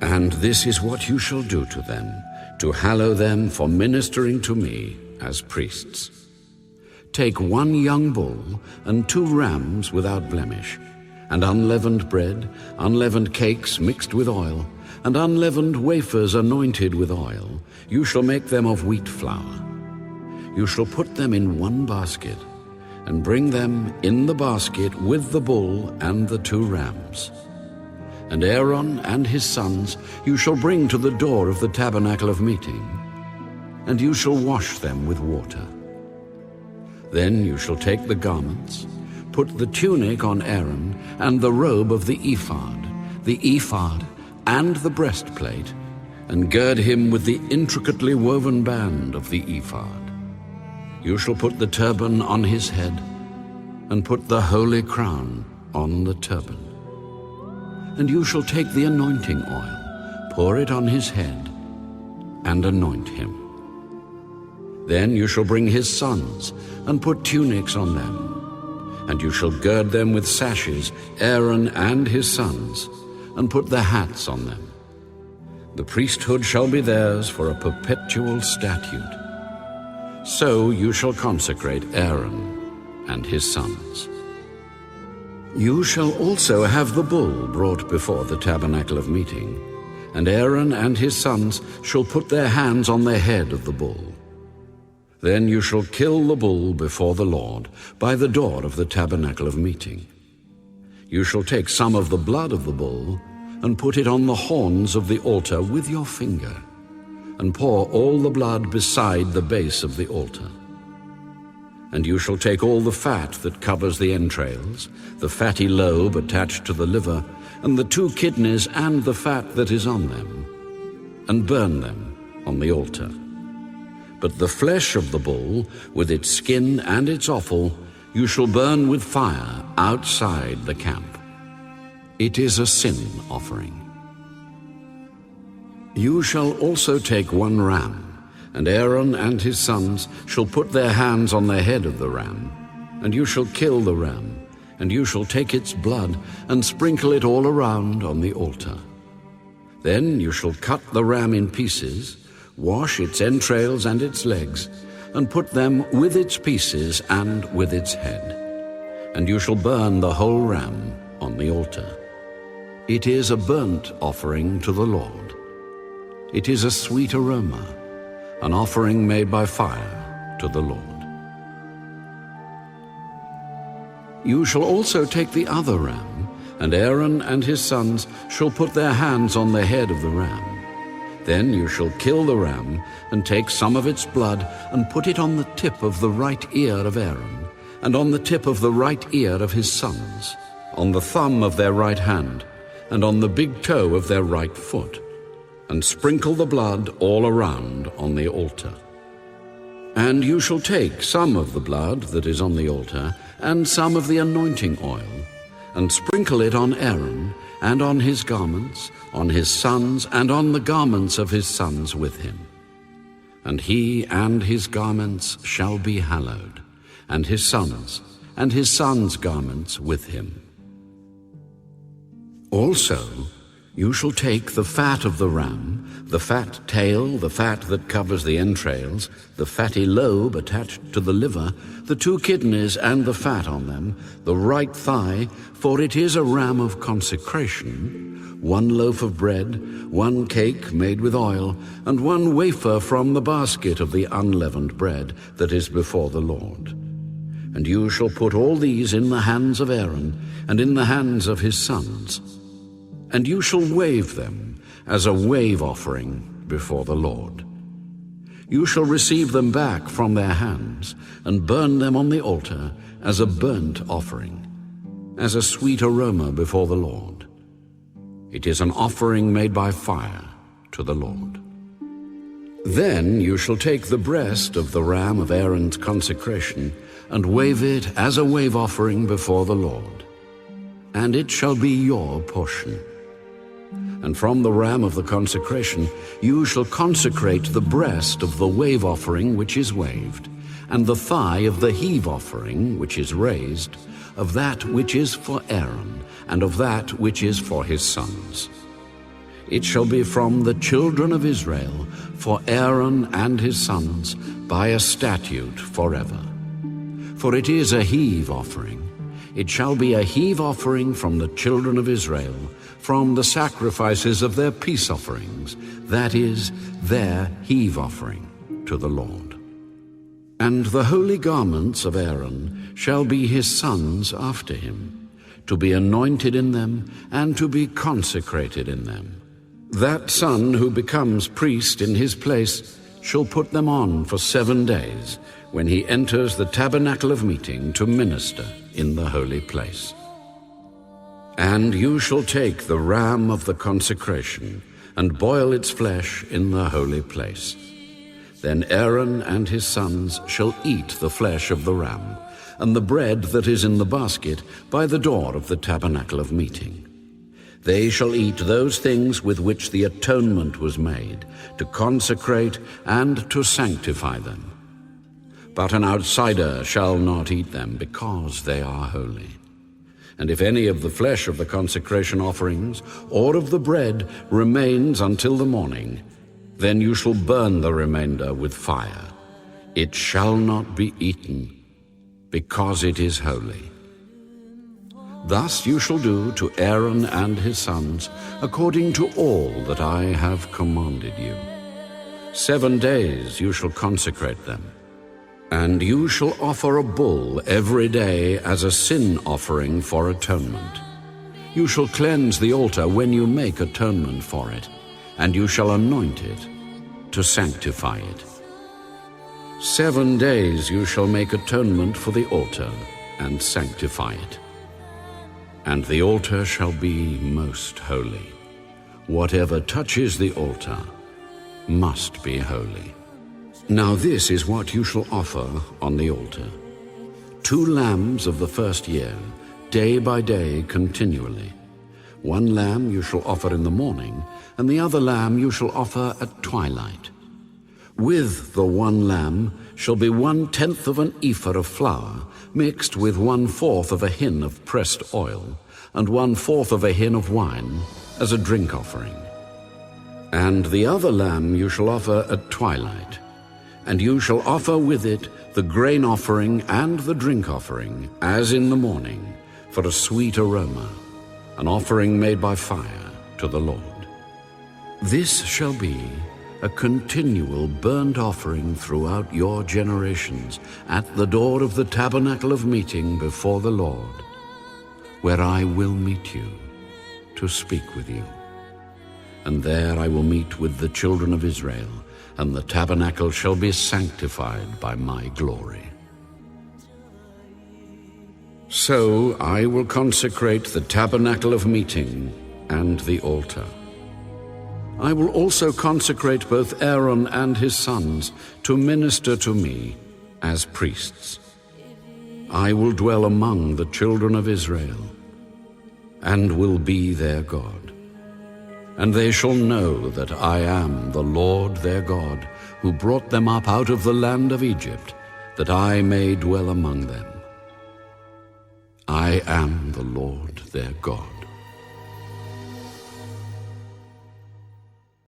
And this is what you shall do to them, to hallow them for ministering to me as priests. Take 1 young bull and 2 rams without blemish, and unleavened bread, unleavened cakes mixed with oil, and unleavened wafers anointed with oil. You shall make them of wheat flour. You shall put them in 1 basket, and bring them in the basket with the bull and the 2 rams. And Aaron and his sons you shall bring to the door of the tabernacle of meeting, and you shall wash them with water. Then you shall take the garments, put the tunic on Aaron, and the robe of the ephod, and the breastplate, and gird him with the intricately woven band of the ephod. You shall put the turban on his head, and put the holy crown on the turban. And you shall take the anointing oil, pour it on his head, and anoint him. Then you shall bring his sons, and put tunics on them. And you shall gird them with sashes, Aaron and his sons, and put the hats on them. The priesthood shall be theirs for a perpetual statute. So you shall consecrate Aaron and his sons. You shall also have the bull brought before the tabernacle of meeting, and Aaron and his sons shall put their hands on the head of the bull. Then you shall kill the bull before the Lord by the door of the tabernacle of meeting. You shall take some of the blood of the bull and put it on the horns of the altar with your finger, and pour all the blood beside the base of the altar. And you shall take all the fat that covers the entrails, the fatty lobe attached to the liver, and the 2 kidneys and the fat that is on them, and burn them on the altar. But the flesh of the bull, with its skin and its offal, you shall burn with fire outside the camp. It is a sin offering. You shall also take 1 ram, and Aaron and his sons shall put their hands on the head of the ram, and you shall kill the ram, and you shall take its blood and sprinkle it all around on the altar. Then you shall cut the ram in pieces, wash its entrails and its legs, and put them with its pieces and with its head. And you shall burn the whole ram on the altar. It is a burnt offering to the Lord. It is a sweet aroma, an offering made by fire to the Lord. You shall also take the other ram, and Aaron and his sons shall put their hands on the head of the ram. Then you shall kill the ram, and take some of its blood, and put it on the tip of the right ear of Aaron, and on the tip of the right ear of his sons, on the thumb of their right hand, and on the big toe of their right foot, and sprinkle the blood all around on the altar. And you shall take some of the blood that is on the altar, and some of the anointing oil, and sprinkle it on Aaron, and on his garments, on his sons, and on the garments of his sons with him. And he and his garments shall be hallowed, and his sons' garments with him. Also, you shall take the fat of the ram, the fat tail, the fat that covers the entrails, the fatty lobe attached to the liver, the 2 kidneys and the fat on them, the right thigh, for it is a ram of consecration, 1 loaf of bread, 1 cake made with oil, and 1 wafer from the basket of the unleavened bread that is before the Lord. And you shall put all these in the hands of Aaron and in the hands of his sons, and you shall wave them as a wave offering before the Lord. You shall receive them back from their hands and burn them on the altar as a burnt offering, as a sweet aroma before the Lord. It is an offering made by fire to the Lord. Then you shall take the breast of the ram of Aaron's consecration and wave it as a wave offering before the Lord, and it shall be your portion. And from the ram of the consecration you shall consecrate the breast of the wave offering which is waved, and the thigh of the heave offering which is raised, of that which is for Aaron, and of that which is for his sons. It shall be from the children of Israel, for Aaron and his sons, by a statute forever. For it is a heave offering. It shall be a heave offering from the children of Israel, from the sacrifices of their peace offerings, that is, their heave offering to the Lord. And the holy garments of Aaron shall be his sons after him, to be anointed in them and to be consecrated in them. That son who becomes priest in his place shall put them on for 7 days, when he enters the tabernacle of meeting to minister in the holy place. And you shall take the ram of the consecration and boil its flesh in the holy place. Then Aaron and his sons shall eat the flesh of the ram, and the bread that is in the basket by the door of the tabernacle of meeting. They shall eat those things with which the atonement was made, to consecrate and to sanctify them. But an outsider shall not eat them, because they are holy. And if any of the flesh of the consecration offerings or of the bread remains until the morning, then you shall burn the remainder with fire. It shall not be eaten, because it is holy. Thus you shall do to Aaron and his sons, according to all that I have commanded you. 7 days you shall consecrate them. And you shall offer a bull every day as a sin offering for atonement. You shall cleanse the altar when you make atonement for it, and you shall anoint it to sanctify it. 7 days you shall make atonement for the altar and sanctify it. And the altar shall be most holy. Whatever touches the altar must be holy. Now this is what you shall offer on the altar: 2 lambs of the first year, day by day continually. 1 lamb you shall offer in the morning, and the other lamb you shall offer at twilight. With the 1 lamb shall be 1/10 of an ephah of flour, mixed with 1/4 of a hin of pressed oil, and 1/4 of a hin of wine, as a drink offering. And the other lamb you shall offer at twilight. And you shall offer with it the grain offering and the drink offering, as in the morning, for a sweet aroma, an offering made by fire to the Lord. This shall be a continual burnt offering throughout your generations at the door of the tabernacle of meeting before the Lord, where I will meet you to speak with you. And there I will meet with the children of Israel, and the tabernacle shall be sanctified by my glory. So I will consecrate the tabernacle of meeting and the altar. I will also consecrate both Aaron and his sons to minister to me as priests. I will dwell among the children of Israel, and will be their God. And they shall know that I am the Lord their God, who brought them up out of the land of Egypt, that I may dwell among them. I am the Lord their God.